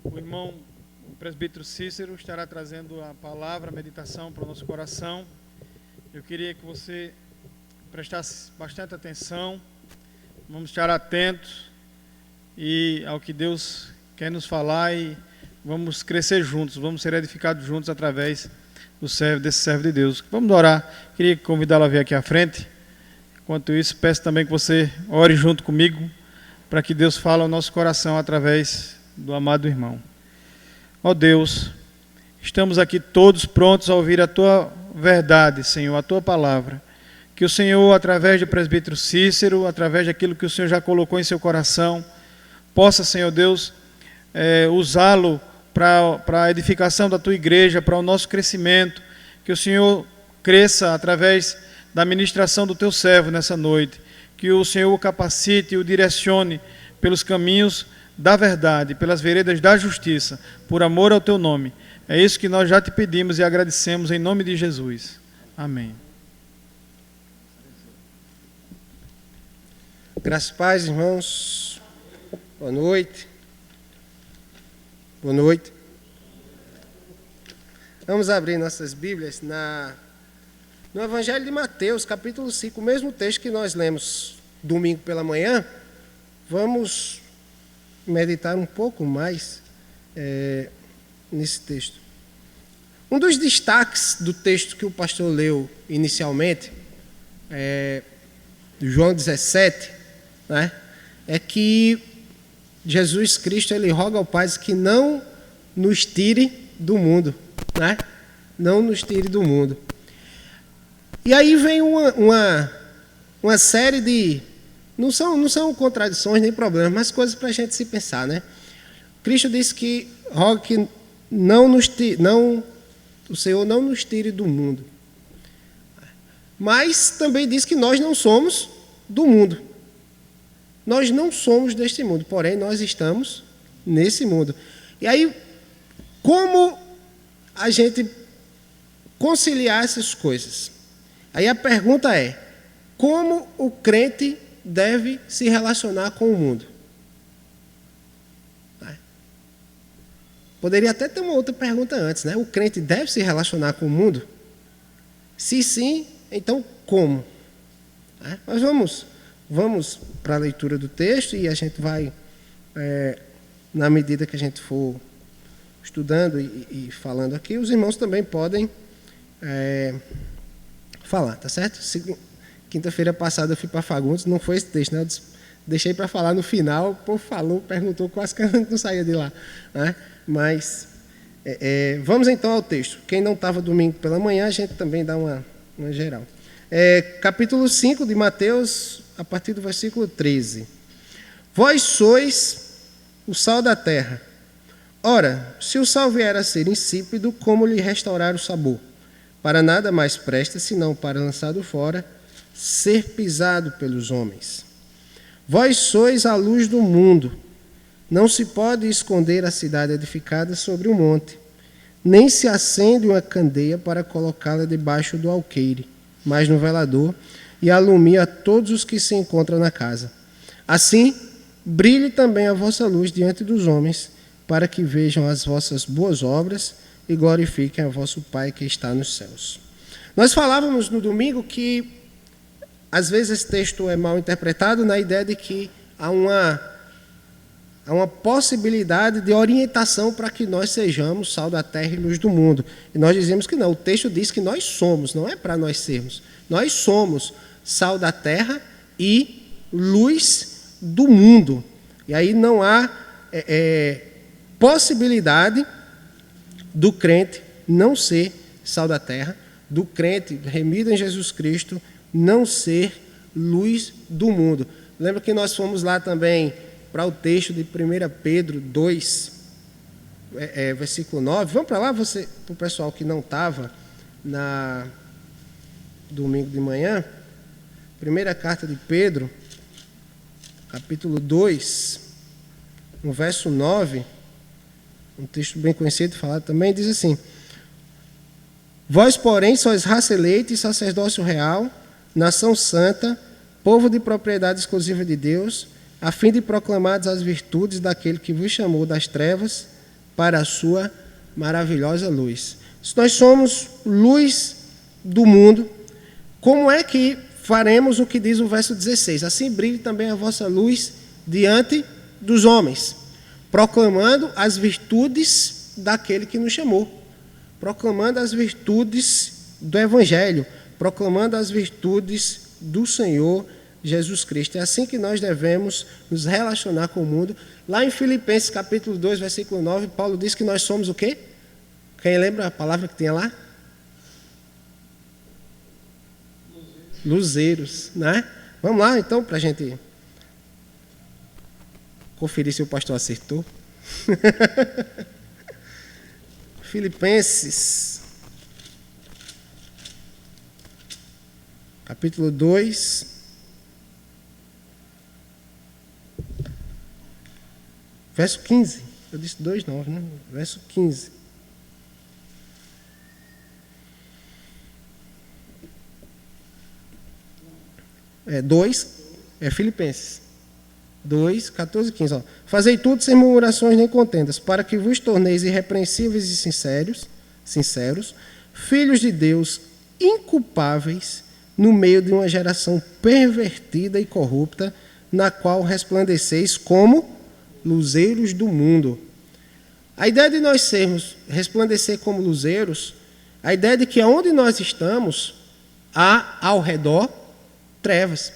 O irmão o presbítero Cícero estará trazendo a palavra, a meditação para o nosso coração. Eu queria que você prestasse bastante atenção. Vamos estar atentos ao que Deus quer nos falar e vamos crescer juntos, vamos ser edificados juntos através desse servo de Deus. Vamos orar. Queria convidá-lo a vir aqui à frente. Enquanto isso, peço também que você ore junto comigo para que Deus fale ao nosso coração através do amado irmão. Ó Deus, estamos aqui todos prontos a ouvir a Tua verdade, Senhor, a Tua palavra. Que o Senhor, através do presbítero Cícero, através daquilo que o Senhor já colocou em seu coração, possa, Senhor Deus, usá-lo para a edificação da Tua igreja, para o nosso crescimento. Que o Senhor cresça através da ministração do Teu servo nessa noite. Que o Senhor o capacite e o direcione pelos caminhos da verdade, pelas veredas da justiça, por amor ao Teu nome. É isso que nós já te pedimos e agradecemos em nome de Jesus. Amém. Graças e paz, irmãos. Boa noite. Boa noite. Vamos abrir nossas Bíblias no Evangelho de Mateus, capítulo 5, o mesmo texto que nós lemos domingo pela manhã. Vamos meditar um pouco mais nesse texto. Um dos destaques do texto que o pastor leu inicialmente, João 17, né, é que Jesus Cristo ele roga ao Pai que não nos tire do mundo, né? Não nos tire do mundo. E aí vem uma série de não são contradições nem problemas, mas coisas para a gente se pensar, né? Cristo disse que roga que o Senhor não nos tire do mundo. Mas também diz que nós não somos do mundo. Nós não somos deste mundo, porém nós estamos nesse mundo. E aí, como a gente conciliar essas coisas? Aí a pergunta é, como o crente deve se relacionar com o mundo? Poderia até ter uma outra pergunta antes, né? O crente deve se relacionar com o mundo? Se sim, então como? Mas vamos para a leitura do texto e a gente vai, na medida que a gente for estudando e falando aqui, os irmãos também podem falar, tá certo? Quinta-feira passada eu fui para Fagundes, não foi esse texto, né? Eu deixei para falar no final, o povo falou, perguntou, quase que eu não saía de lá, né? Mas vamos então ao texto. Quem não estava domingo pela manhã, a gente também dá uma geral. Capítulo 5 de Mateus, a partir do versículo 13. Vós sois o sal da terra. Ora, se o sal vier a ser insípido, como lhe restaurar o sabor? Para nada mais presta, senão para lançado fora, ser pisado pelos homens. Vós sois a luz do mundo. Não se pode esconder a cidade edificada sobre um monte, nem se acende uma candeia para colocá-la debaixo do alqueire, mas no velador, e alumia a todos os que se encontram na casa. Assim, brilhe também a vossa luz diante dos homens, para que vejam as vossas boas obras e glorifiquem a vosso Pai que está nos céus. Nós falávamos no domingo que, às vezes, esse texto é mal interpretado na ideia de que há uma possibilidade de orientação para que nós sejamos sal da terra e luz do mundo. E nós dizemos que não, o texto diz que nós somos, não é para nós sermos. Nós somos sal da terra e luz do mundo. E aí não há possibilidade do crente não ser sal da terra, do crente remido em Jesus Cristo não ser luz do mundo. Lembra que nós fomos lá também para o texto de 1 Pedro 2, versículo 9. Vamos para lá, para o pessoal que não estava na domingo de manhã. Primeira carta de Pedro, capítulo 2, no verso 9, um texto bem conhecido, falado também, diz assim: Vós, porém, sois raça eleita e sacerdócio real, nação santa, povo de propriedade exclusiva de Deus, a fim de proclamar as virtudes daquele que vos chamou das trevas para a sua maravilhosa luz. Se nós somos luz do mundo, como é que faremos o que diz o verso 16? Assim brilhe também a vossa luz diante dos homens, proclamando as virtudes daquele que nos chamou, proclamando as virtudes do Evangelho, proclamando as virtudes do Senhor Jesus Cristo. É assim que nós devemos nos relacionar com o mundo. Lá em Filipenses capítulo 2, versículo 9, Paulo diz que nós somos o quê? Quem lembra a palavra que tinha lá? Luzeiros, né? Vamos lá então para a gente conferir se o pastor acertou. Filipenses capítulo 2, verso 15. Eu disse 2:9, né? Verso 15. Filipenses 2, 14 e 15. Ó. Fazei tudo sem murmurações nem contendas, para que vos torneis irrepreensíveis e sinceros, filhos de Deus, inculpáveis, no meio de uma geração pervertida e corrupta, na qual resplandeceis como luzeiros do mundo. A ideia de nós resplandecer como luzeiros, a ideia de que onde nós estamos, há ao redor trevas.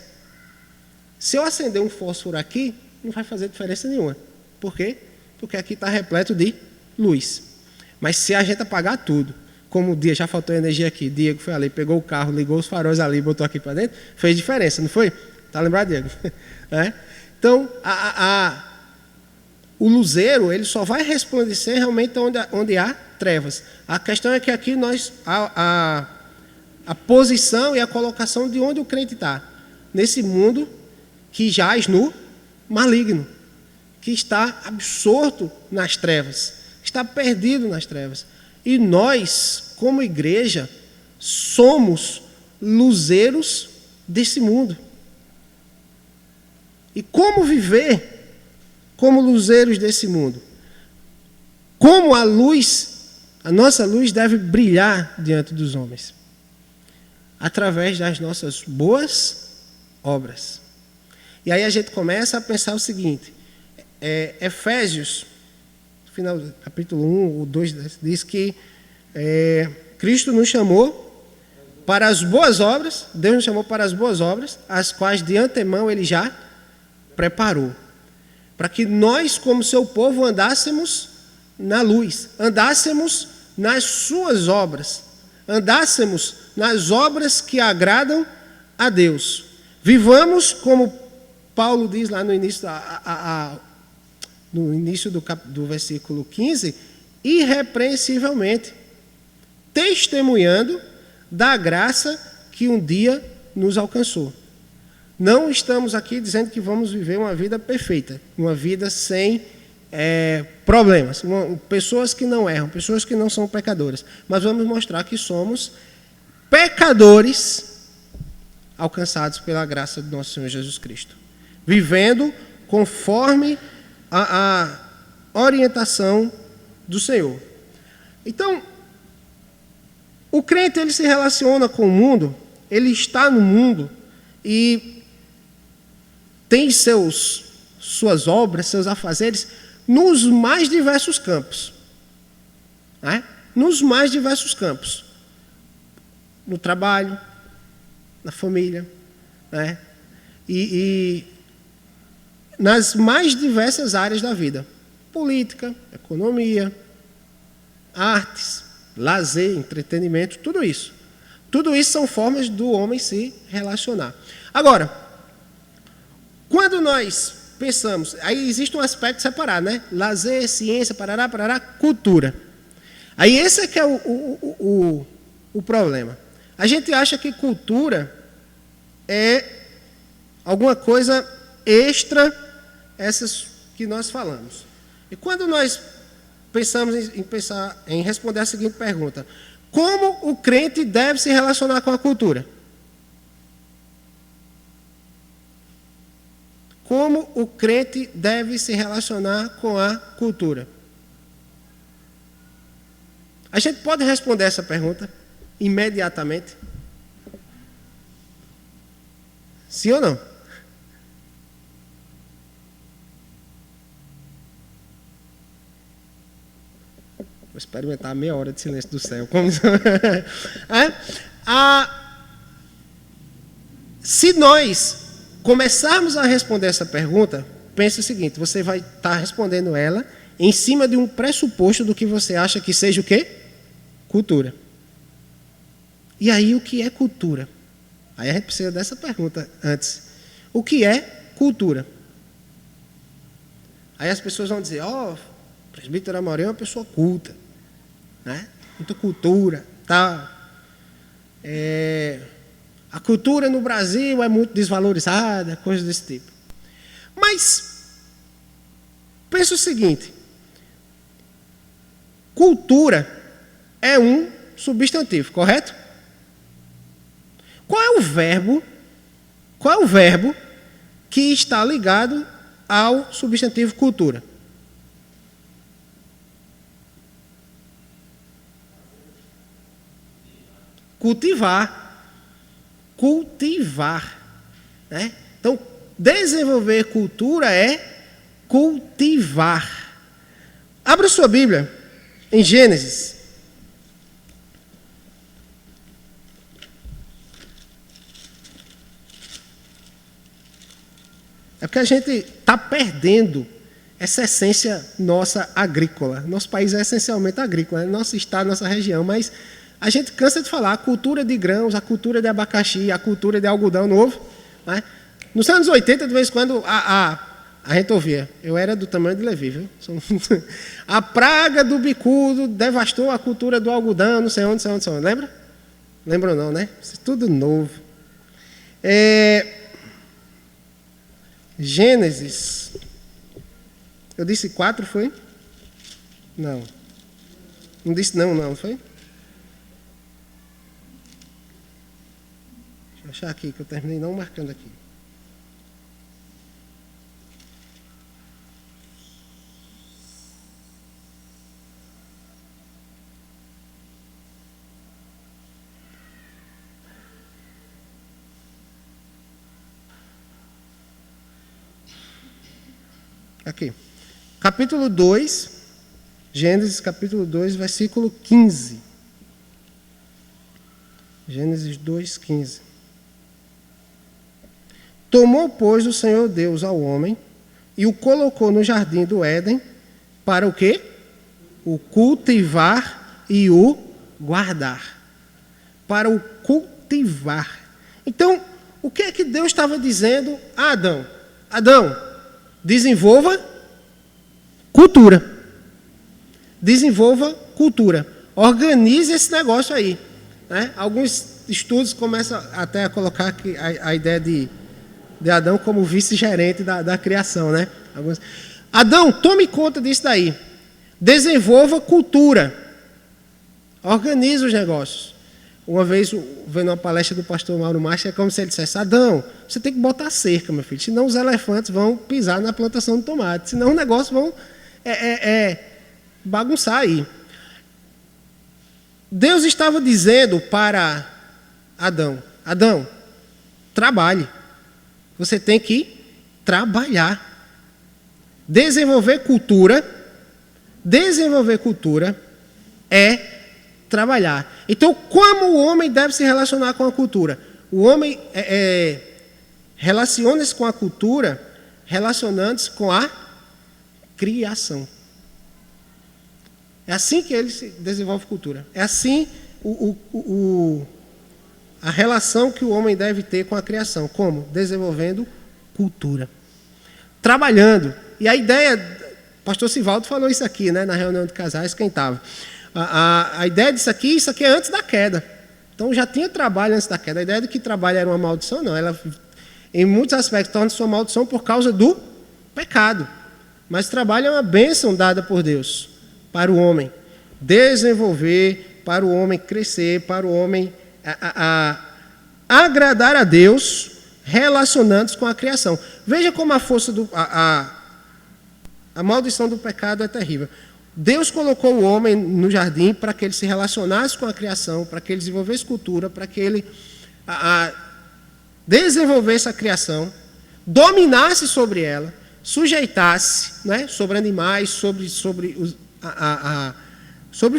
Se eu acender um fósforo aqui, não vai fazer diferença nenhuma. Por quê? Porque aqui está repleto de luz. Mas se a gente apagar tudo, como o dia já faltou energia aqui, Diego foi ali, pegou o carro, ligou os faróis ali, botou aqui para dentro, fez diferença, não foi? Está lembrado, Diego? Então, o luzeiro, ele só vai resplandecer realmente onde há trevas. A questão é que aqui a posição e a colocação de onde o crente está, nesse mundo que jaz no maligno, que está absorto nas trevas, está perdido nas trevas. E nós, como igreja, somos luzeiros desse mundo. E como viver como luzeiros desse mundo? Como a nossa luz deve brilhar diante dos homens? Através das nossas boas obras. E aí a gente começa a pensar o seguinte, Efésios, final do capítulo 1 ou 2, diz que Cristo nos chamou para as boas obras, Deus nos chamou para as boas obras, as quais de antemão Ele já preparou, para que nós, como seu povo, andássemos na luz, andássemos nas suas obras, andássemos nas obras que agradam a Deus. Vivamos, como Paulo diz lá no início do versículo 15, irrepreensivelmente, testemunhando da graça que um dia nos alcançou. Não estamos aqui dizendo que vamos viver uma vida perfeita, uma vida sem problemas, pessoas que não erram, pessoas que não são pecadoras, mas vamos mostrar que somos pecadores alcançados pela graça do nosso Senhor Jesus Cristo, vivendo conforme a orientação do Senhor. Então, o crente, ele se relaciona com o mundo, ele está no mundo e tem suas obras, seus afazeres nos mais diversos campos. Nos mais diversos campos. No trabalho, na família, e nas mais diversas áreas da vida. Política, economia, artes, lazer, entretenimento, tudo isso. Tudo isso são formas do homem se relacionar. Agora, quando nós pensamos, aí existe um aspecto separado, né? Lazer, ciência, parará, cultura. Aí esse é que é o problema. A gente acha que cultura é alguma coisa extra essas que nós falamos. E quando nós pensamos em responder a seguinte pergunta: como o crente deve se relacionar com a cultura? Como o crente deve se relacionar com a cultura? A gente pode responder essa pergunta imediatamente? Sim ou não? Vou experimentar meia hora de silêncio do céu. Como... Se nós começarmos a responder essa pergunta, pense o seguinte: você vai estar respondendo ela em cima de um pressuposto do que você acha que seja o quê? Cultura. E aí, o que é cultura? Aí a gente precisa dessa pergunta antes. O que é cultura? Aí as pessoas vão dizer: o presbítero Amaury é uma pessoa culta, né? Muita cultura, tá? A cultura no Brasil é muito desvalorizada, coisas desse tipo. Mas pensa o seguinte: cultura é um substantivo, correto? Qual é o verbo que está ligado ao substantivo cultura? Cultivar. Cultivar. Né? Então, desenvolver cultura é cultivar. Abra sua Bíblia em Gênesis. É porque a gente está perdendo essa essência nossa agrícola. Nosso país é essencialmente agrícola, né? Nosso estado, nossa região, mas a gente cansa de falar a cultura de grãos, a cultura de abacaxi, a cultura de algodão novo. Né? Nos anos 80, de vez em quando, a gente ouvia. Eu era do tamanho de Levi, viu? A praga do bicudo devastou a cultura do algodão, não sei onde. Lembra? Lembram não, né? Isso é tudo novo. Gênesis. Eu disse 4, foi? Não. Não disse não, foi? Deixa eu achar aqui, que eu terminei não marcando aqui. Aqui. Capítulo 2, Gênesis capítulo 2, versículo 15. Gênesis 2, 15. Tomou, pois, o Senhor Deus ao homem e o colocou no jardim do Éden para o quê? O cultivar e o guardar. Para o cultivar. Então, o que é que Deus estava dizendo a Adão? Adão, desenvolva cultura. Desenvolva cultura. Organize esse negócio aí. Né? Alguns estudos começam até a colocar a ideia de Adão como vice-gerente da criação. Né? Adão, tome conta disso daí. Desenvolva cultura. Organize os negócios. Uma vez, vendo uma palestra do pastor Mauro Marcha, é como se ele dissesse: Adão, você tem que botar cerca, meu filho, senão os elefantes vão pisar na plantação de tomate, senão o negócio vão bagunçar aí. Deus estava dizendo para Adão: Adão, trabalhe. Você tem que trabalhar. Desenvolver cultura é trabalhar. Então, como o homem deve se relacionar com a cultura? O homem relaciona-se com a cultura relacionando-se com a criação. É assim que ele se desenvolve cultura. É assim a relação que o homem deve ter com a criação. Como? Desenvolvendo cultura. Trabalhando. E a ideia, o pastor Sivaldo falou isso aqui, né, na reunião de casais, quem estava. A ideia disso aqui, isso aqui é antes da queda. Então já tinha trabalho antes da queda. A ideia de que trabalho era uma maldição, não. Ela, em muitos aspectos, torna-se uma maldição por causa do pecado. Mas trabalho é uma bênção dada por Deus para o homem desenvolver, para o homem crescer, para o homem agradar a Deus, relacionando-se com a criação. Veja como a força a maldição do pecado é terrível. Deus colocou o homem no jardim para que ele se relacionasse com a criação, para que ele desenvolvesse cultura, para que ele desenvolvesse a criação, dominasse sobre ela, sujeitasse, né, sobre animais, sobre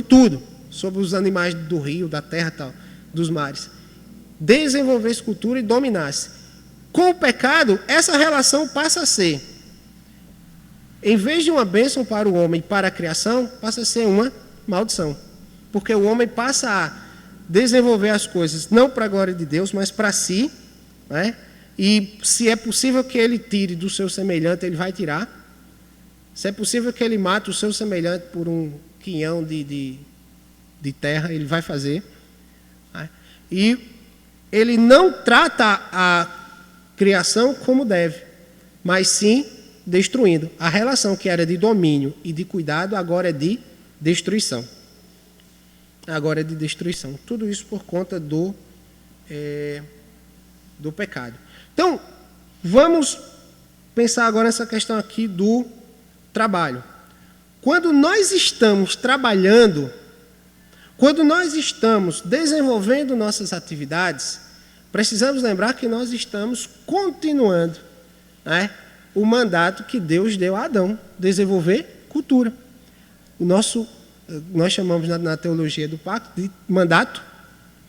tudo, sobre os animais do rio, da terra, tal, dos mares. Desenvolvesse cultura e dominasse. Com o pecado, essa relação passa a ser, em vez de uma bênção para o homem e para a criação, passa a ser uma maldição. Porque o homem passa a desenvolver as coisas, não para a glória de Deus, mas para si, né? E se é possível que ele tire do seu semelhante, ele vai tirar. Se é possível que ele mate o seu semelhante por um quinhão de terra, ele vai fazer. Né? E ele não trata a criação como deve, mas sim destruindo. A relação que era de domínio e de cuidado agora é de destruição. Agora é de destruição. Tudo isso por conta do pecado. Então, vamos pensar agora nessa questão aqui do trabalho. Quando nós estamos trabalhando, quando nós estamos desenvolvendo nossas atividades, precisamos lembrar que nós estamos continuando, né, o mandato que Deus deu a Adão, desenvolver cultura. Nós chamamos na teologia do pacto de mandato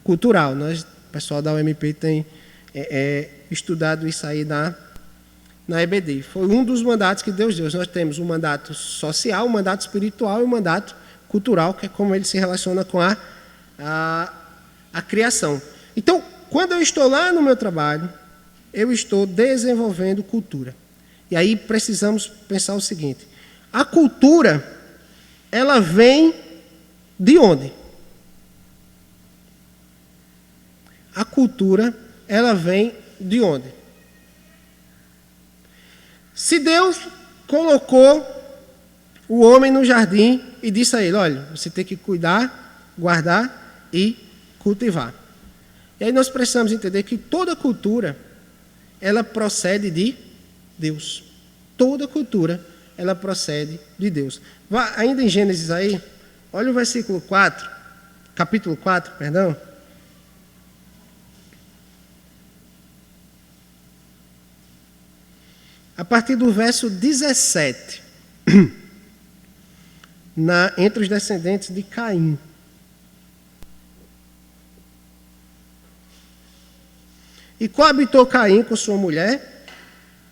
cultural. O pessoal da UMP tem estudado isso aí na EBD. Foi um dos mandatos que Deus deu. Nós temos o mandato social, o mandato espiritual e o mandato cultural, que é como ele se relaciona com a criação. Então, quando eu estou lá no meu trabalho, eu estou desenvolvendo cultura. E aí precisamos pensar o seguinte: a cultura, ela vem de onde? A cultura, ela vem de onde? Se Deus colocou o homem no jardim e disse a ele: olha, você tem que cuidar, guardar e cultivar. E aí nós precisamos entender que toda cultura, ela procede de Deus. Toda cultura, ela procede de Deus. Vá ainda em Gênesis aí, olha o versículo 4, capítulo 4, perdão. A partir do verso 17, entre os descendentes de Caim. E coabitou Caim com sua mulher,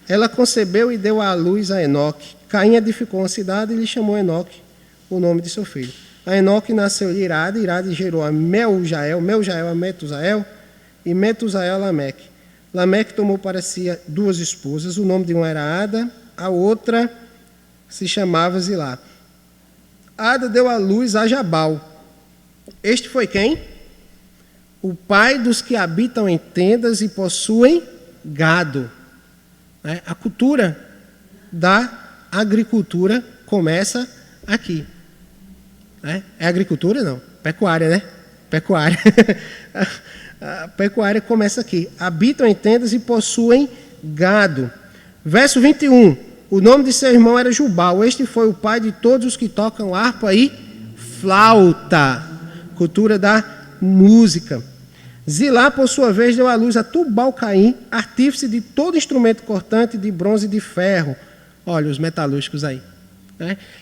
ela concebeu e deu à luz a Enoque. Caim edificou uma cidade e lhe chamou Enoque, o nome de seu filho. A Enoque nasceu de Irade, Irade gerou a Meljael, Meljael a Metusael, e Metusael a Lameque. Lameque tomou para si 2 esposas, o nome de uma era Ada, a outra se chamava Zilá. Ada deu à luz a Jabal. Este foi quem? O pai dos que habitam em tendas e possuem gado. A cultura da agricultura começa aqui. É agricultura? Não. Pecuária, né? Pecuária. A pecuária começa aqui. Habitam em tendas e possuem gado. Verso 21. O nome de seu irmão era Jubal. Este foi o pai de todos os que tocam harpa e flauta. Cultura da música. Zilá, por sua vez, deu à luz a Tubal-Caim, artífice de todo instrumento cortante de bronze e de ferro. Olha os metalúrgicos aí.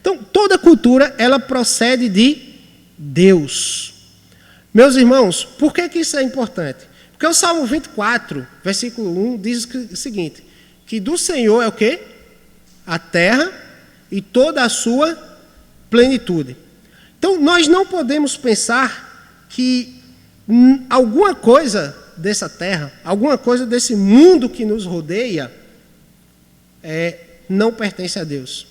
Então, toda cultura, ela procede de Deus. Meus irmãos, por que isso é importante? Porque o Salmo 24, versículo 1, diz o seguinte, que do Senhor é o quê? A terra e toda a sua plenitude. Então, nós não podemos pensar que alguma coisa dessa terra, alguma coisa desse mundo que nos rodeia, não pertence a Deus.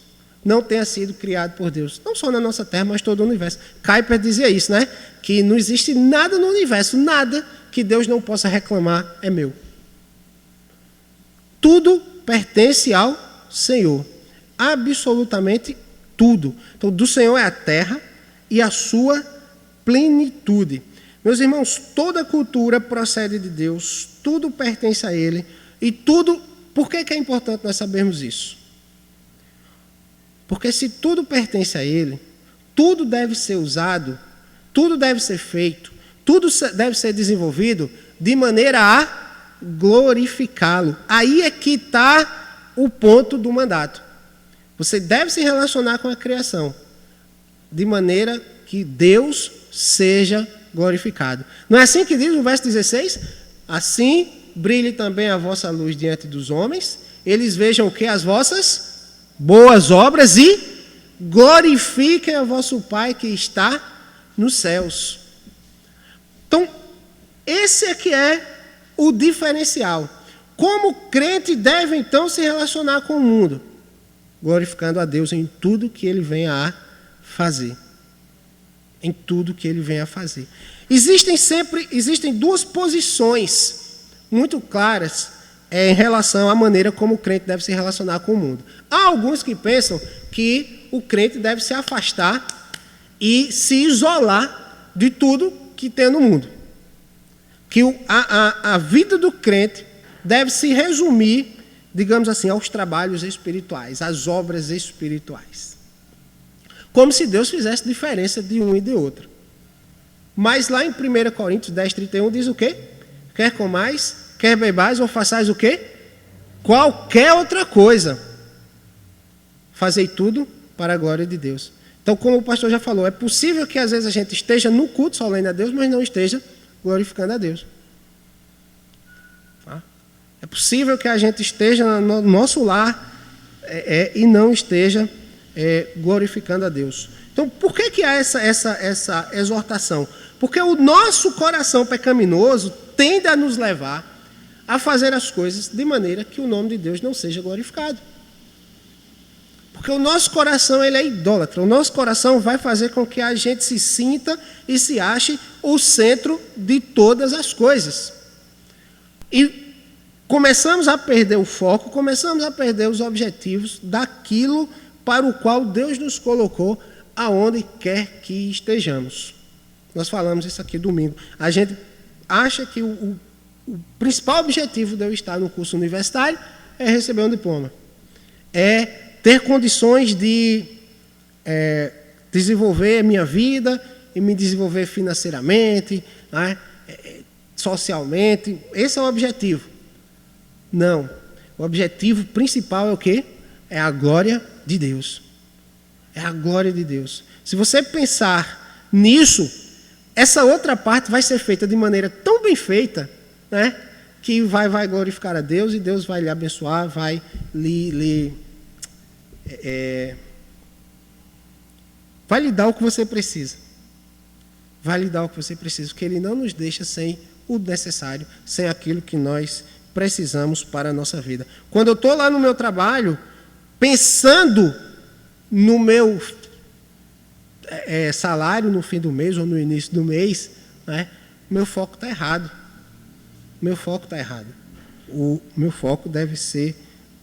Não tenha sido criado por Deus. Não só na nossa terra, mas todo o universo. Kuyper dizia isso, né? Que não existe nada no universo, nada que Deus não possa reclamar é meu. Tudo pertence ao Senhor. Absolutamente tudo. Então, do Senhor é a terra e a sua plenitude. Meus irmãos, toda cultura procede de Deus, tudo pertence a Ele, e tudo... Por que é importante nós sabermos isso? Porque se tudo pertence a Ele, tudo deve ser usado, tudo deve ser feito, tudo deve ser desenvolvido de maneira a glorificá-lo. Aí é que está o ponto do mandato. Você deve se relacionar com a criação de maneira que Deus seja glorificado. Não é assim que diz no verso 16? Assim brilhe também a vossa luz diante dos homens, eles vejam o que? As vossas boas obras e glorifiquem a vosso Pai que está nos céus. Então, esse é que é o diferencial. Como o crente deve então se relacionar com o mundo? Glorificando a Deus em tudo que ele venha a fazer. Em tudo que ele venha a fazer. Existem duas posições muito claras em relação à maneira como o crente deve se relacionar com o mundo. Há alguns que pensam que o crente deve se afastar e se isolar de tudo que tem no mundo. Que a vida do crente deve se resumir, digamos assim, aos trabalhos espirituais, às obras espirituais. Como se Deus fizesse diferença de um e de outro. Mas lá em 1 Coríntios 10:31 diz o quê? Quer comais, quer bebais ou façais o quê? Qualquer outra coisa. Fazei tudo para a glória de Deus. Então, como o pastor já falou, é possível que às vezes a gente esteja no culto solene a Deus, mas não esteja glorificando a Deus. É possível que a gente esteja no nosso lar e não esteja glorificando a Deus. Então, por que há essa exortação? Porque o nosso coração pecaminoso tende a nos levar a fazer as coisas de maneira que o nome de Deus não seja glorificado. Porque o nosso coração ele é idólatra. O nosso coração vai fazer com que a gente se sinta e se ache o centro de todas as coisas. E começamos a perder o foco, começamos a perder os objetivos daquilo para o qual Deus nos colocou aonde quer que estejamos. Nós falamos isso aqui domingo. A gente acha que o principal objetivo de eu estar no curso universitário é receber um diploma. É ter condições de desenvolver a minha vida e me desenvolver financeiramente, né, socialmente. Esse é o objetivo. Não. O objetivo principal é o quê? É a glória de Deus. É a glória de Deus. Se você pensar nisso, essa outra parte vai ser feita de maneira tão bem feita, né, que vai glorificar a Deus e Deus vai lhe abençoar, vai vai lhe dar o que você precisa. Vai lhe dar o que você precisa, porque Ele não nos deixa sem o necessário, sem aquilo que nós precisamos para a nossa vida. Quando eu estou lá no meu trabalho, pensando no meu salário no fim do mês ou no início do mês, né, meu foco está errado. Meu foco está errado. O meu foco deve ser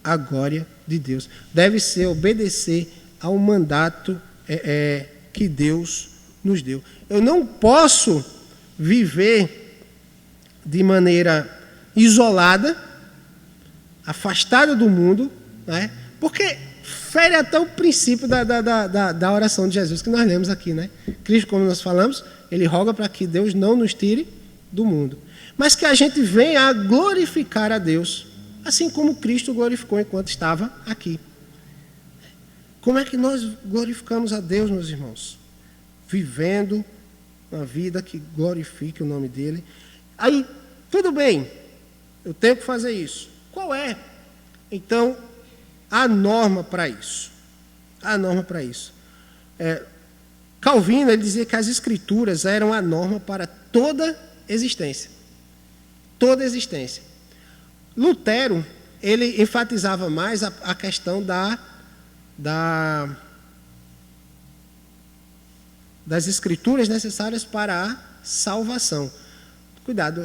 a glória de Deus. Deve ser obedecer ao mandato que Deus nos deu. Eu não posso viver de maneira isolada, afastada do mundo, né? Porque fere até o princípio da oração de Jesus que nós lemos aqui, né? Cristo, como nós falamos, ele roga para que Deus não nos tire do mundo, mas que a gente venha a glorificar a Deus, assim como Cristo glorificou enquanto estava aqui. Como é que nós glorificamos a Deus, meus irmãos? Vivendo uma vida que glorifique o nome dEle. Aí, tudo bem, eu tenho que fazer isso. Qual é, então, a norma para isso? A norma para isso. Calvino, ele dizia que as Escrituras eram a norma para toda existência. Toda existência. Lutero, ele enfatizava mais a questão das Escrituras necessárias para a salvação. Cuidado,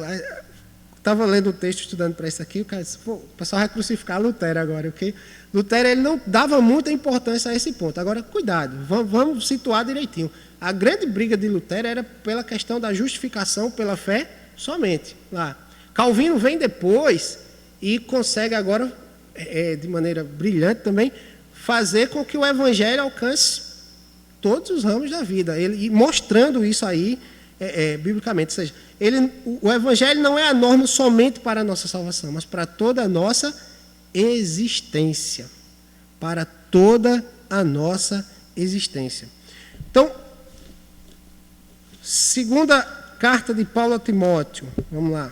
estava lendo o texto, estudando para isso aqui, o cara disse, o pessoal vai crucificar Lutero agora, ok? Lutero ele não dava muita importância a esse ponto. Agora, cuidado, vamos situar direitinho. A grande briga de Lutero era pela questão da justificação pela fé somente. Lá. Calvino vem depois e consegue agora, de maneira brilhante também, fazer com que o evangelho alcance todos os ramos da vida. E mostrando isso aí biblicamente. Ou seja, o Evangelho não é a norma somente para a nossa salvação, mas para toda a nossa existência. Para toda a nossa existência. Então, segunda carta de Paulo a Timóteo. Vamos lá.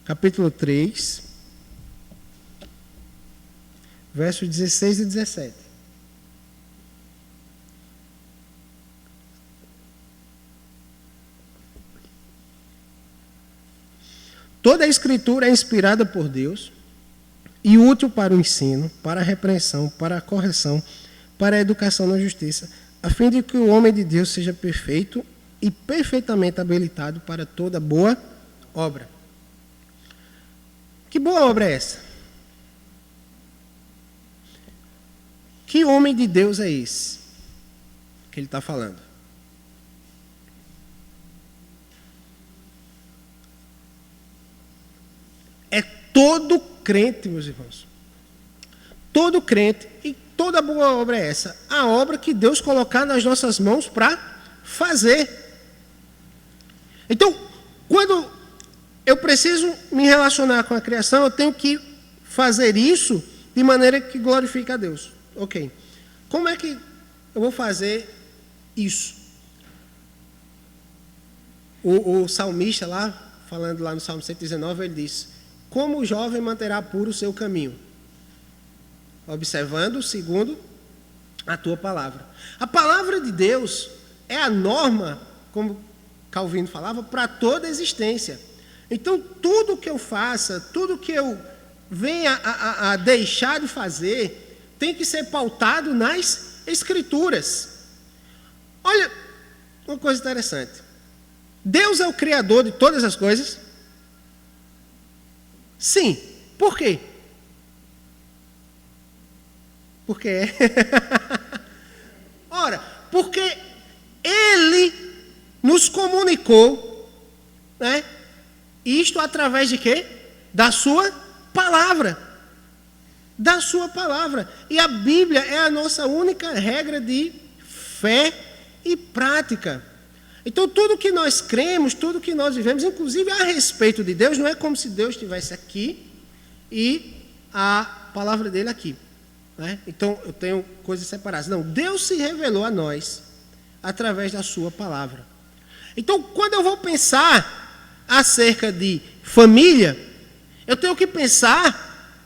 Capítulo 3, versos 16 e 17. Toda a Escritura é inspirada por Deus e útil para o ensino, para a repreensão, para a correção, para a educação na justiça, a fim de que o homem de Deus seja perfeito e perfeitamente habilitado para toda boa obra. Que boa obra é essa? Que homem de Deus é esse que ele está falando? É todo crente, meus irmãos. Todo crente. E toda boa obra é essa? A obra que Deus colocar nas nossas mãos para fazer. Então, quando eu preciso me relacionar com a criação, eu tenho que fazer isso de maneira que glorifique a Deus. Ok. Como é que eu vou fazer isso? O salmista lá, falando lá no Salmo 119, ele diz: como o jovem manterá puro o seu caminho? Observando segundo a tua palavra. A palavra de Deus é a norma, como Calvino falava, para toda a existência. Então, tudo que eu faça, tudo que eu venha a deixar de fazer, tem que ser pautado nas Escrituras. Olha, uma coisa interessante. Deus é o Criador de todas as coisas? Sim. Por quê? Porque é. Ora, porque Ele nos comunicou, né? Isto através de quê? Da sua palavra. Da sua palavra. E a Bíblia é a nossa única regra de fé e prática. Então, tudo que nós cremos, tudo que nós vivemos, inclusive a respeito de Deus, não é como se Deus estivesse aqui e a palavra dele aqui. Né? Então, eu tenho coisas separadas. Não, Deus se revelou a nós através da sua palavra. Então, quando eu vou pensar acerca de família, eu tenho que pensar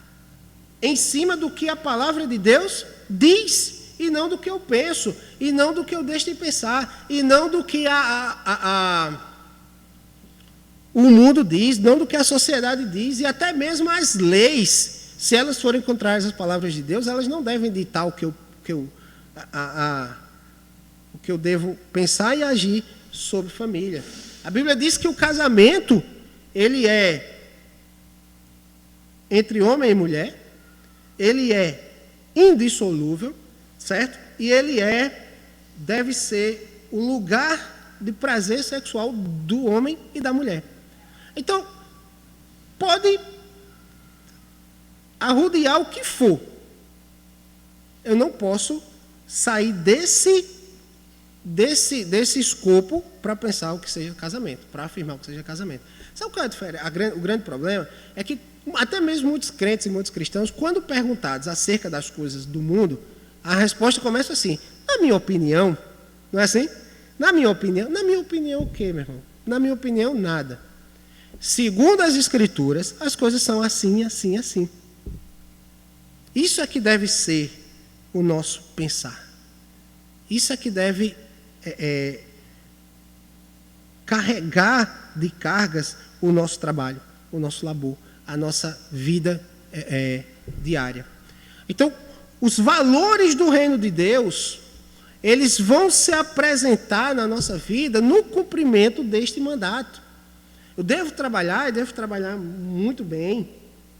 em cima do que a palavra de Deus diz, e não do que eu penso, e não do que eu deixo de pensar, e não do que o mundo diz, não do que a sociedade diz, e até mesmo as leis, se elas forem contrárias às palavras de Deus, elas não devem ditar o que eu devo pensar e agir sobre família. A Bíblia diz que o casamento, ele é entre homem e mulher, ele é indissolúvel, certo? E ele deve ser o lugar de prazer sexual do homem e da mulher. Então, pode arrodear o que for. Eu não posso sair desse escopo para pensar o que seja casamento, para afirmar o que seja casamento. Sabe qual é a diferença? O grande problema é que até mesmo muitos crentes e muitos cristãos, quando perguntados acerca das coisas do mundo, a resposta começa assim: na minha opinião, não é assim? Na minha opinião o quê, meu irmão? Na minha opinião, nada. Segundo as Escrituras, as coisas são assim, assim, assim. Isso é que deve ser o nosso pensar. Isso é que deve carregar de cargas o nosso trabalho, o nosso labor, a nossa vida diária. Então, os valores do reino de Deus, eles vão se apresentar na nossa vida no cumprimento deste mandato. Eu devo trabalhar muito bem,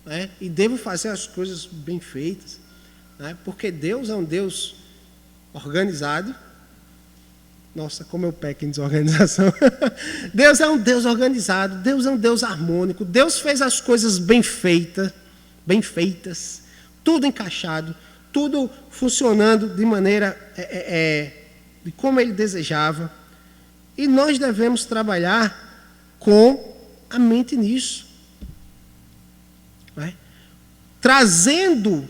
né? E devo fazer as coisas bem feitas, né? Porque Deus é um Deus organizado. Nossa, como eu peco em desorganização. Deus é um Deus organizado, Deus é um Deus harmônico, Deus fez as coisas bem feitas, tudo encaixado, tudo funcionando de maneira de como Ele desejava. E nós devemos trabalhar com a mente nisso, né? Trazendo,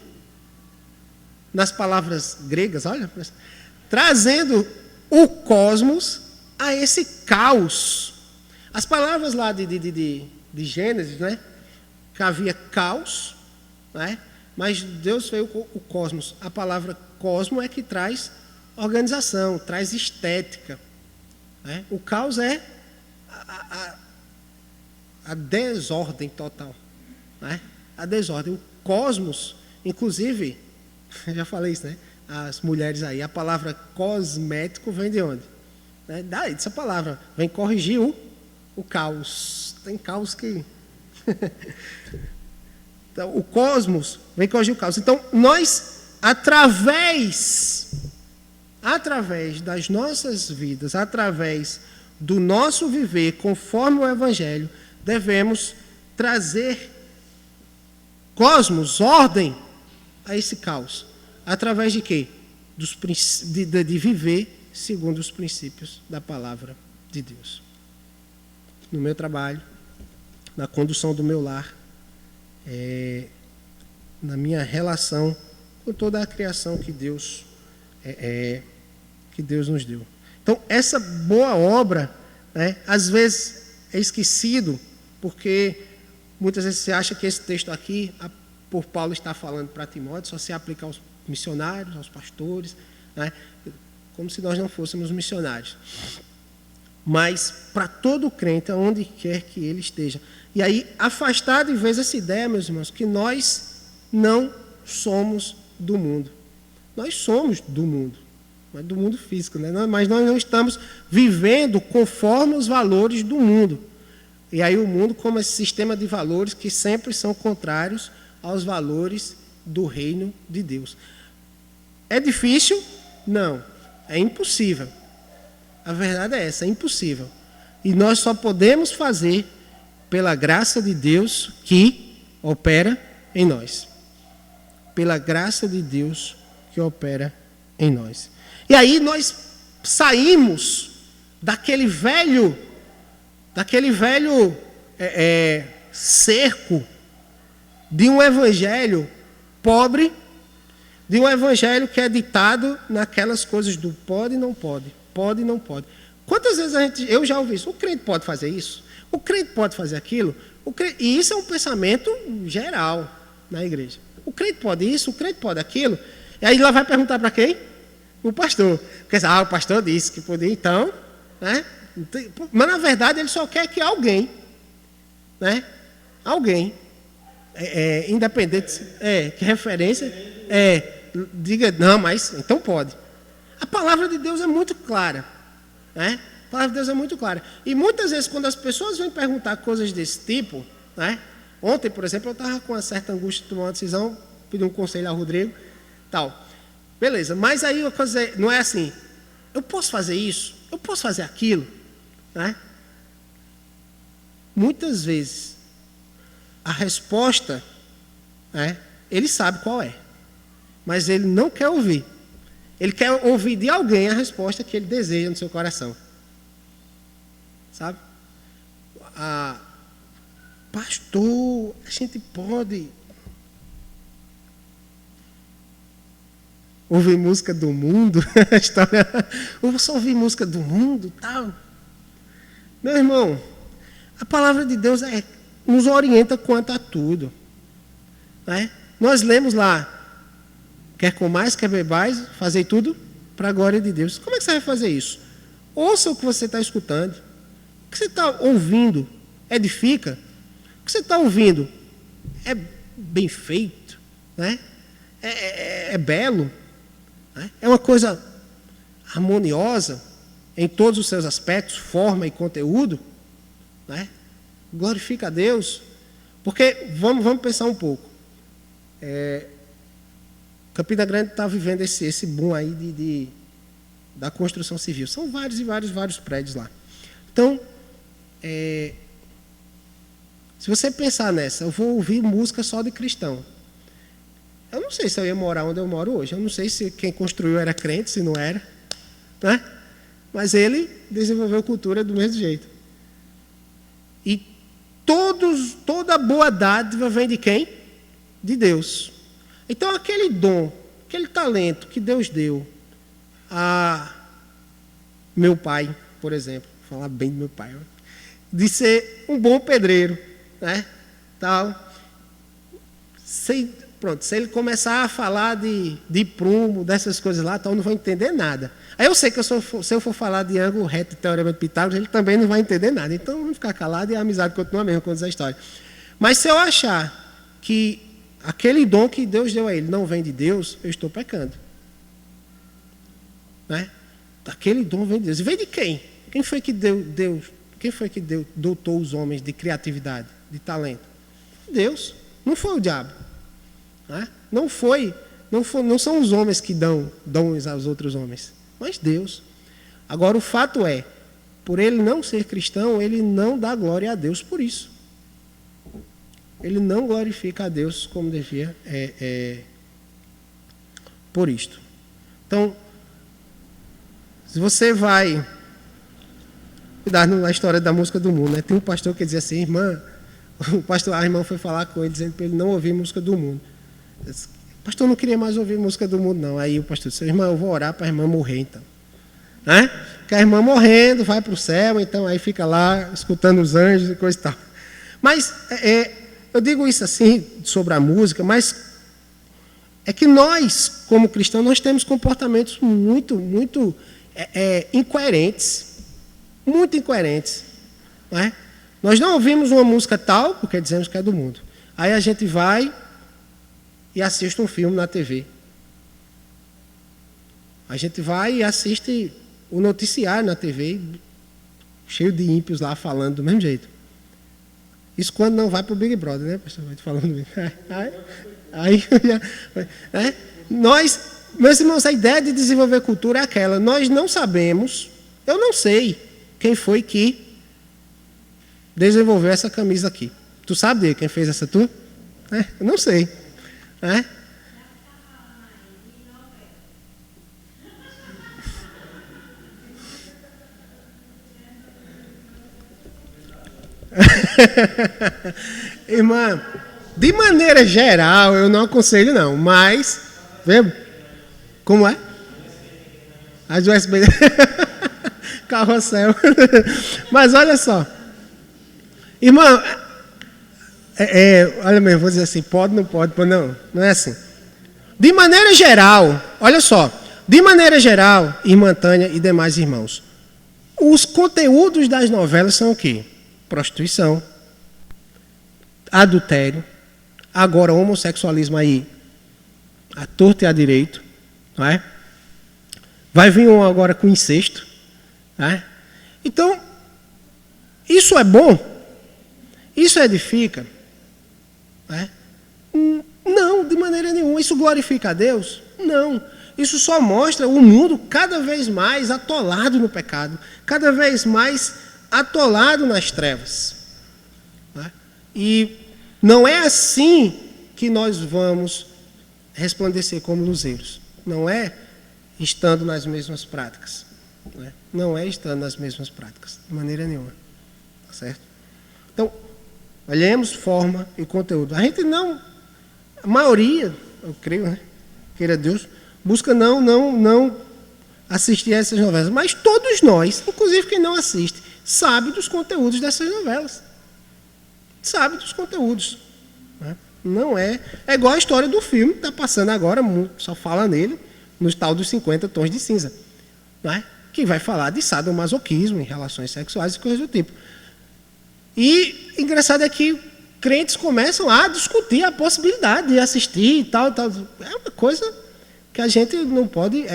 nas palavras gregas, olha, trazendo o cosmos a esse caos. As palavras lá de Gênesis, né? Que havia caos, né? Mas Deus veio com o cosmos. A palavra cosmo é que traz organização, traz estética, né? O caos é a desordem total, né? A desordem. O cosmos, inclusive, já falei isso, né? As mulheres aí, a palavra cosmético vem de onde? Né? Daí, dessa palavra, vem corrigir o caos. Tem caos que... Então, o cosmos vem corrigir o caos. Então, nós, através das nossas vidas, através do nosso viver, conforme o Evangelho, devemos trazer cosmos, ordem a esse caos. Através de quê? De viver segundo os princípios da palavra de Deus. No meu trabalho, na condução do meu lar, na minha relação com toda a criação que Deus nos deu. Então, essa boa obra, né, às vezes é esquecido, porque muitas vezes você acha que esse texto aqui, por Paulo estar falando para Timóteo, só se aplica aos missionários, aos pastores, né? Como se nós não fôssemos missionários. Mas para todo crente, aonde quer que ele esteja. E aí, afastar de vez essa ideia, meus irmãos, que nós não somos do mundo. Nós somos do mundo, mas do mundo físico, né? Mas nós não estamos vivendo conforme os valores do mundo. E aí o mundo como esse sistema de valores que sempre são contrários aos valores do reino de Deus. É difícil? Não. É impossível. A verdade é essa, é impossível. E nós só podemos fazer pela graça de Deus que opera em nós. Pela graça de Deus que opera em nós. E aí nós saímos daquele velho cerco de um evangelho pobre, de um evangelho que é ditado naquelas coisas do pode e não pode, pode e não pode. Quantas vezes eu já ouvi isso? O crente pode fazer isso? O crente pode fazer aquilo? E isso é um pensamento geral na igreja. O crente pode isso, o crente pode aquilo. E aí ela vai perguntar para quem? O pastor. Porque o pastor disse que podia, então, né? Mas na verdade ele só quer que alguém, né? Alguém, independente, que referência, diga, não, mas então pode. A palavra de Deus é muito clara, né? A palavra de Deus é muito clara. E muitas vezes, quando as pessoas vêm perguntar coisas desse tipo, né? Ontem, por exemplo, eu estava com uma certa angústia de tomar uma decisão, pedi um conselho ao Rodrigo, tal. Beleza, mas aí a coisa não é assim, eu posso fazer isso, eu posso fazer aquilo, né? Muitas vezes, a resposta, ele sabe qual é, mas ele não quer ouvir. Ele quer ouvir de alguém a resposta que ele deseja no seu coração. Sabe? Pastor, a gente pode ouvir música do mundo? A história, eu só ouvir música do mundo, tal. Meu irmão, a palavra de Deus nos orienta quanto a tudo. Né? Nós lemos lá, quer comais, quer bebais, fazei tudo para a glória de Deus. Como é que você vai fazer isso? Ouça o que você está escutando. O que você está ouvindo edifica. O que você está ouvindo é bem feito, né? É belo, né? É uma coisa harmoniosa em todos os seus aspectos, forma e conteúdo, né? Glorifica a Deus. Porque, vamos pensar um pouco. Campina Grande está vivendo esse boom aí da construção civil. São vários e vários prédios lá. Então, se você pensar nessa, eu vou ouvir música só de cristão. Eu não sei se eu ia morar onde eu moro hoje. Eu não sei se quem construiu era crente, se não era. Né? Mas ele desenvolveu cultura do mesmo jeito. E toda boa dádiva vem de quem? De Deus. Então, aquele dom, aquele talento que Deus deu a meu pai, por exemplo, vou falar bem do meu pai, de ser um bom pedreiro, né? Tal. Se ele começar a falar de prumo, dessas coisas lá, então eu não vou entender nada. Aí eu sei que se eu for falar de ângulo reto e teorema de Pitágoras, ele também não vai entender nada. Então vamos ficar calado e a amizade continua mesmo com essa história. Mas se eu achar que aquele dom que Deus deu a ele não vem de Deus, eu estou pecando. Né? Aquele dom vem de Deus. E vem de quem? Quem foi que dotou os homens de criatividade, de talento? Deus. Não foi o diabo. Né? Não são os homens que dão dons aos outros homens, mas Deus. Agora, o fato é, por ele não ser cristão, ele não dá glória a Deus por isso. Ele não glorifica a Deus como devia por isto. Então, se você vai cuidar na história da música do mundo, né? Tem um pastor que dizia assim, a irmã foi falar com ele, dizendo para ele não ouvir música do mundo. O pastor não queria mais ouvir música do mundo, não. Aí o pastor disse, irmã, eu vou orar para a irmã morrer, então. Né? Porque a irmã morrendo, vai para o céu, então aí fica lá, escutando os anjos e coisa e tal. Mas, eu digo isso assim, sobre a música, mas é que nós, como cristãos, nós temos comportamentos muito incoerentes. Muito incoerentes. Não é? Nós não ouvimos uma música tal, porque dizemos que é do mundo. Aí a gente vai e assiste um filme na TV. A gente vai e assiste o noticiário na TV, cheio de ímpios lá falando do mesmo jeito. Isso quando não vai para o Big Brother, né, pastor? Falando nós, meus irmãos, a ideia de desenvolver cultura é aquela. Nós não sabemos, eu não sei quem foi que desenvolveu essa camisa aqui. Tu sabe quem fez essa tua? Eu não sei. Irmã, de maneira geral, eu não aconselho não, mas, vê, como é? As USB, carrossel. Mas olha só, irmã, olha mesmo, vou dizer assim, pode, não é assim. De maneira geral, olha só, de maneira geral, irmã Tânia e demais irmãos, os conteúdos das novelas são o quê? Prostituição, adultério, agora homossexualismo aí, à torta e à direito, não é? Vai vir um agora com incesto, não é? Então, isso é bom? Isso edifica? Não é? Não, de maneira nenhuma. Isso glorifica a Deus? Não. Isso só mostra o mundo cada vez mais atolado no pecado, cada vez mais atolado nas trevas. Né? E não é assim que nós vamos resplandecer como luzeiros. Não é estando nas mesmas práticas. Né? Não é estando nas mesmas práticas, de maneira nenhuma. Tá certo? Então, olhemos forma e conteúdo. A gente não, a maioria, eu creio, né? Queira Deus, busca não assistir a essas novelas. Mas todos nós, inclusive quem não assiste, sabe dos conteúdos dessas novelas. Sabe dos conteúdos. Né? Não é... É igual a história do filme, que está passando agora, só fala nele, no tal dos 50 tons de cinza. Né? Que vai falar de sadomasoquismo em relações sexuais e coisas do tipo. E engraçado é que crentes começam a discutir a possibilidade de assistir e tal. É uma coisa que a gente não pode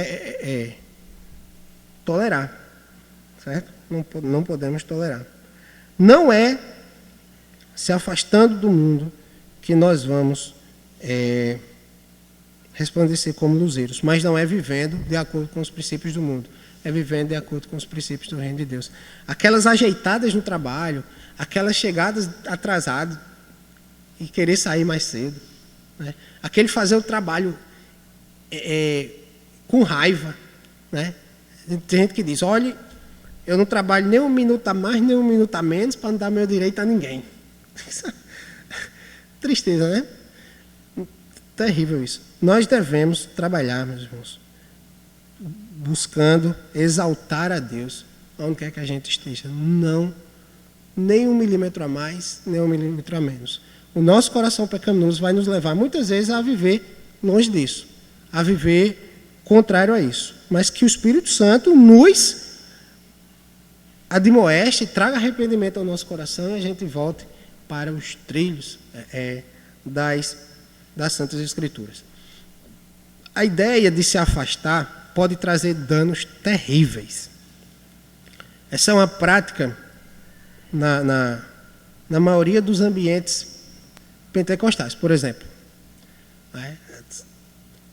tolerar. Certo? Não podemos tolerar. Não é se afastando do mundo, que nós vamos resplandecer como luzeiros. Mas não é vivendo de acordo com os princípios do mundo, é vivendo de acordo com os princípios do reino de Deus. Aquelas ajeitadas no trabalho, aquelas chegadas atrasadas e querer sair mais cedo, né? Aquele fazer o trabalho com raiva, né? Tem gente que diz, olha, eu não trabalho nem um minuto a mais, nem um minuto a menos para não dar meu direito a ninguém. Tristeza, né? Terrível isso. Nós devemos trabalhar, meus irmãos, buscando exaltar a Deus onde quer que a gente esteja. Não, nem 1 milímetro a mais, nem 1 milímetro a menos. O nosso coração pecaminoso vai nos levar muitas vezes a viver longe disso, a viver contrário a isso. Mas que o Espírito Santo nos admoeste, traga arrependimento ao nosso coração e a gente volte para os trilhos das Santas Escrituras. A ideia de se afastar pode trazer danos terríveis. Essa é uma prática na maioria dos ambientes pentecostais, por exemplo.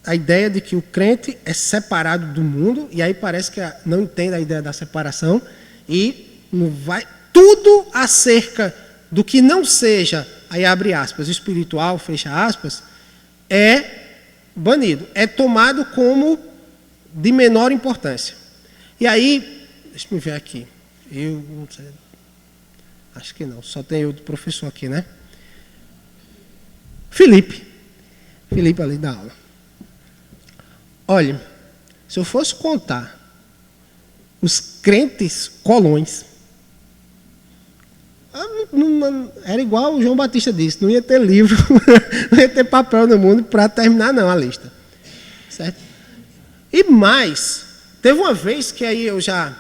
A ideia de que o crente é separado do mundo, e aí parece que não entende a ideia da separação, e não vai tudo acerca do que não seja, aí abre aspas, espiritual, fecha aspas, é banido, é tomado como de menor importância. E aí, deixa eu ver aqui, eu não sei, acho que não, só tem o do professor aqui, né? Felipe ali da aula. Olha, se eu fosse contar os crentes colões, era igual o João Batista disse, não ia ter livro, não ia ter papel no mundo para terminar não a lista. Certo? E mais, teve uma vez que aí eu já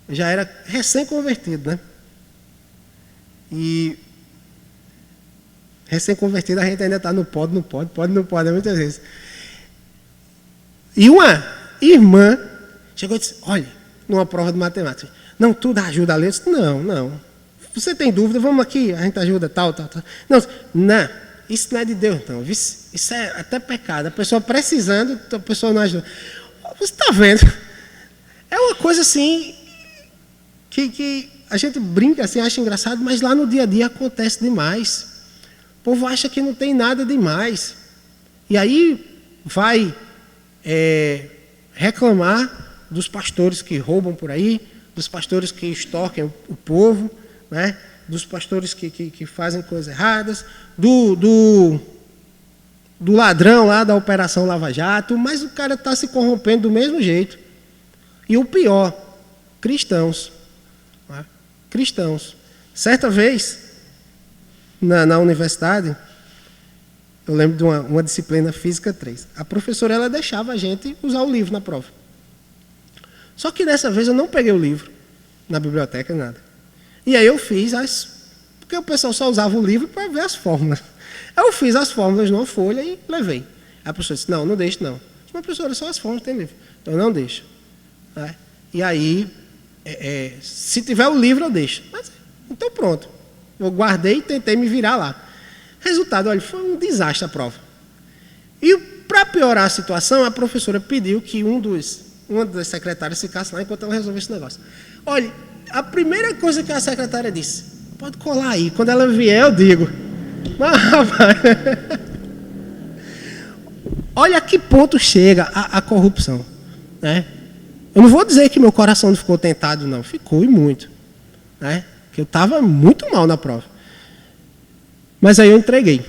era recém-convertido, né? E recém-convertido a gente ainda está no pode, muitas vezes. E uma irmã chegou e disse, olha, numa prova de matemática, não, tudo ajuda a ler? Eu disse, não. Você tem dúvida? Vamos aqui, a gente ajuda, tal. Não, isso não é de Deus, não. Isso é até pecado. A pessoa precisando, a pessoa não ajuda. Você está vendo? É uma coisa assim, que a gente brinca, assim, acha engraçado, mas lá no dia a dia acontece demais. O povo acha que não tem nada demais. E aí vai reclamar dos pastores que roubam por aí, dos pastores que extorquem o povo, né? Dos pastores que fazem coisas erradas, do ladrão lá da Operação Lava Jato, mas o cara está se corrompendo do mesmo jeito. E o pior, cristãos. Né? Cristãos. Certa vez, na universidade, eu lembro de uma disciplina Física 3. A professora ela deixava a gente usar o livro na prova. Só que dessa vez eu não peguei o livro na biblioteca, nada. E aí eu fiz porque o pessoal só usava o livro para ver as fórmulas. Eu fiz as fórmulas numa folha e levei. A professora disse, não deixe não. Mas professora, só as fórmulas tem livro. Então não deixo. E aí, se tiver o livro eu deixo. Mas, então pronto. Eu guardei e tentei me virar lá. Resultado, olha, foi um desastre a prova. E para piorar a situação, a professora pediu que uma das secretárias ficasse lá enquanto ela resolvesse esse negócio. Olha, a primeira coisa que a secretária disse, pode colar aí, quando ela vier eu digo. Mas, rapaz, olha a que ponto chega a corrupção. Né? Eu não vou dizer que meu coração não ficou tentado, não. Ficou e muito. Né? Porque eu estava muito mal na prova. Mas aí eu entreguei.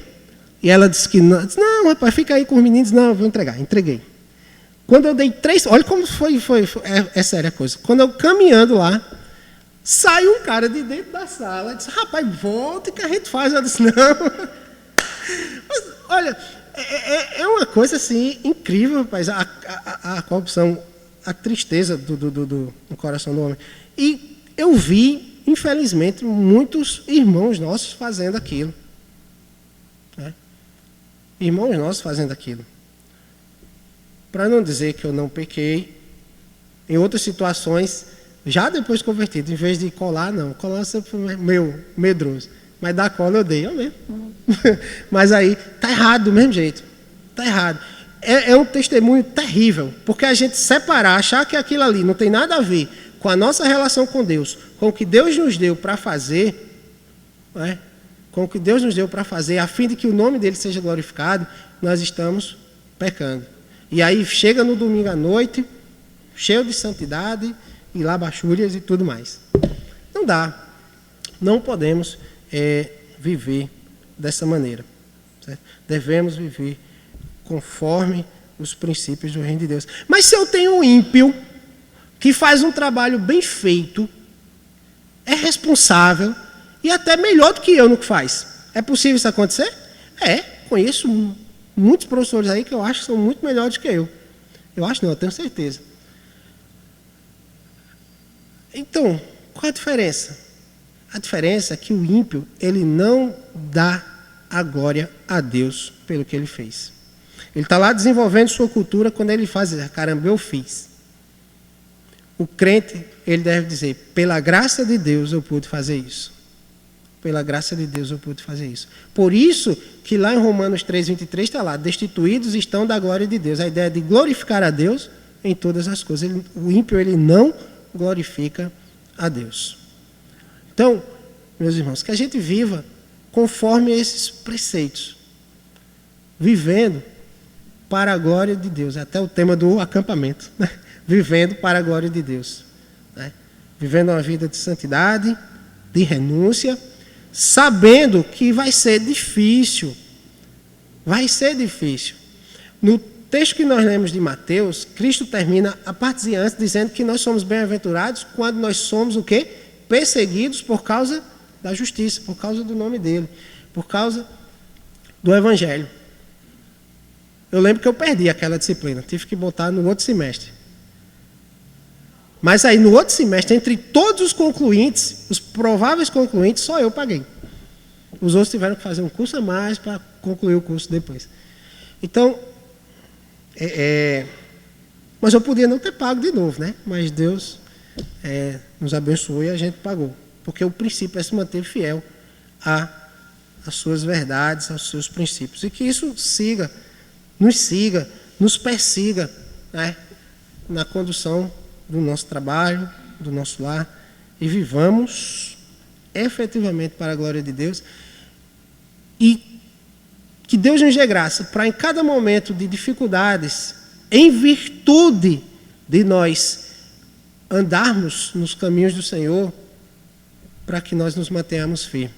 E ela disse que não. Disse, não, rapaz, fica aí com os meninos. Não, eu vou entregar. Entreguei. Quando eu dei 3... Olha como foi séria a coisa. Quando eu caminhando lá, saiu um cara de dentro da sala. Disse, rapaz, volta que a gente faz. Eu disse, não. Mas, olha, é uma coisa assim incrível, rapaz. A corrupção, a tristeza do coração do homem. E eu vi, infelizmente, muitos irmãos nossos fazendo aquilo. Né? Irmãos nossos fazendo aquilo. Para não dizer que eu não pequei, em outras situações, já depois convertido, em vez de colar, não. Colar sempre foi meu, medroso. Mas dar cola eu dei, eu mesmo. Mas aí, tá errado do mesmo jeito. Tá errado. É um testemunho terrível, porque a gente separar, achar que aquilo ali não tem nada a ver com a nossa relação com Deus, com o que Deus nos deu para fazer, né? Com o que Deus nos deu para fazer, a fim de que o nome dele seja glorificado, nós estamos pecando. E aí chega no domingo à noite, cheio de santidade, e labachúrias e tudo mais. Não dá. Não podemos viver dessa maneira. Certo? Devemos viver conforme os princípios do reino de Deus. Mas se eu tenho um ímpio que faz um trabalho bem feito, é responsável e até melhor do que eu no que faz, é possível isso acontecer? Conheço muitos professores aí que eu acho que são muito melhores que eu. Eu acho não, eu tenho certeza. Então, qual a diferença? A diferença é que o ímpio, ele não dá a glória a Deus pelo que ele fez. Ele está lá desenvolvendo sua cultura quando ele faz, caramba, eu fiz. O crente, ele deve dizer, pela graça de Deus eu pude fazer isso. Pela graça de Deus eu pude fazer isso. Por isso que lá em Romanos 3,23 está lá, destituídos estão da glória de Deus. A ideia de glorificar a Deus em todas as coisas. O ímpio, ele não glorifica a Deus. Então, meus irmãos, que a gente viva conforme esses preceitos. Vivendo para a glória de Deus. Até o tema do acampamento. Né? Vivendo para a glória de Deus. Né? Vivendo uma vida de santidade, de renúncia, sabendo que vai ser difícil. Vai ser difícil. No texto que nós lemos de Mateus, Cristo termina a partezinha antes dizendo que nós somos bem-aventurados quando nós somos o quê? Perseguidos por causa da justiça, por causa do nome dele, por causa do evangelho. Eu lembro que eu perdi aquela disciplina, tive que botar no outro semestre. Mas aí no outro semestre, entre todos os concluintes, os prováveis concluintes, só eu paguei. Os outros tiveram que fazer um curso a mais para concluir o curso depois. Então, mas eu podia não ter pago de novo, né? Mas Deus nos abençoou e a gente pagou. Porque o princípio é se manter fiel às suas verdades, aos seus princípios. E que isso nos persiga, né? Na condução do nosso trabalho, do nosso lar. E vivamos efetivamente para a glória de Deus. E que Deus nos dê graça para em cada momento de dificuldades, em virtude de nós andarmos nos caminhos do Senhor, para que nós nos mantenhamos firmes.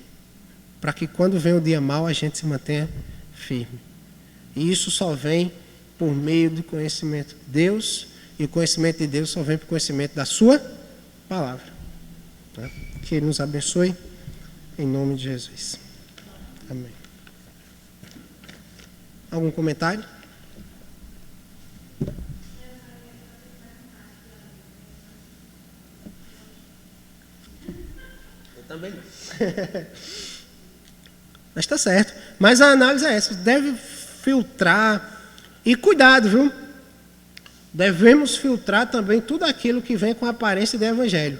Para que quando vem o dia mau, a gente se mantenha firme. E isso só vem por meio do conhecimento de Deus, e o conhecimento de Deus só vem por conhecimento da sua palavra. Que Ele nos abençoe, em nome de Jesus. Amém. Algum comentário? Eu também não. Mas está certo. Mas a análise é essa. Deve filtrar. E cuidado, viu? Devemos filtrar também tudo aquilo que vem com a aparência de evangelho,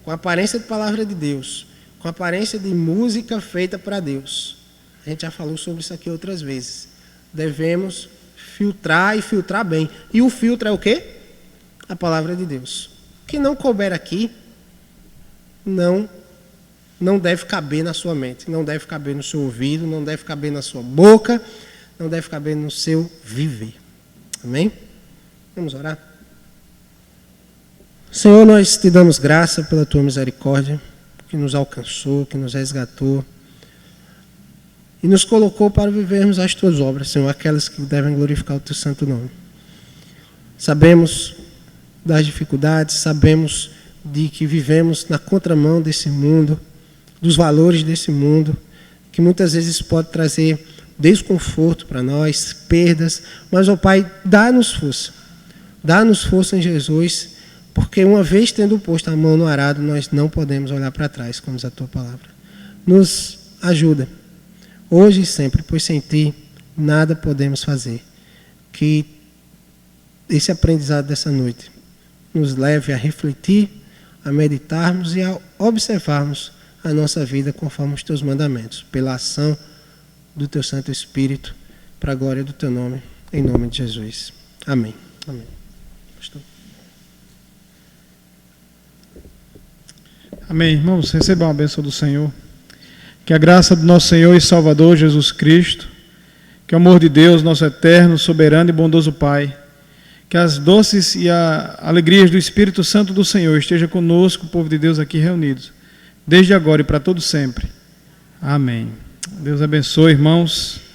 com a aparência de palavra de Deus, com a aparência de música feita para Deus. A gente já falou sobre isso aqui outras vezes. Devemos filtrar e filtrar bem. E o filtro é o quê? A palavra de Deus. O que não couber aqui, não deve caber na sua mente, não deve caber no seu ouvido, não deve caber na sua boca, não deve caber no seu viver. Amém? Vamos orar? Senhor, nós te damos graça pela tua misericórdia, que nos alcançou, que nos resgatou e nos colocou para vivermos as tuas obras, Senhor, aquelas que devem glorificar o teu santo nome. Sabemos das dificuldades, sabemos de que vivemos na contramão desse mundo, dos valores desse mundo, que muitas vezes pode trazer desconforto para nós, perdas, mas, ó Pai, dá-nos força em Jesus, porque uma vez tendo posto a mão no arado, nós não podemos olhar para trás, como diz a tua palavra. Nos ajuda, hoje e sempre, pois sem ti nada podemos fazer. Que esse aprendizado dessa noite nos leve a refletir a meditarmos e a observarmos a nossa vida conforme os teus mandamentos, pela ação do teu Santo Espírito, para a glória do teu nome, em nome de Jesus. Amém. Amém. Pastor. Amém. Irmãos, recebam a bênção do Senhor. Que a graça do nosso Senhor e Salvador Jesus Cristo, que o amor de Deus, nosso eterno, soberano e bondoso Pai, que as doces e as alegrias do Espírito Santo do Senhor esteja conosco, o povo de Deus aqui reunidos, desde agora e para todo sempre. Amém. Deus abençoe, irmãos.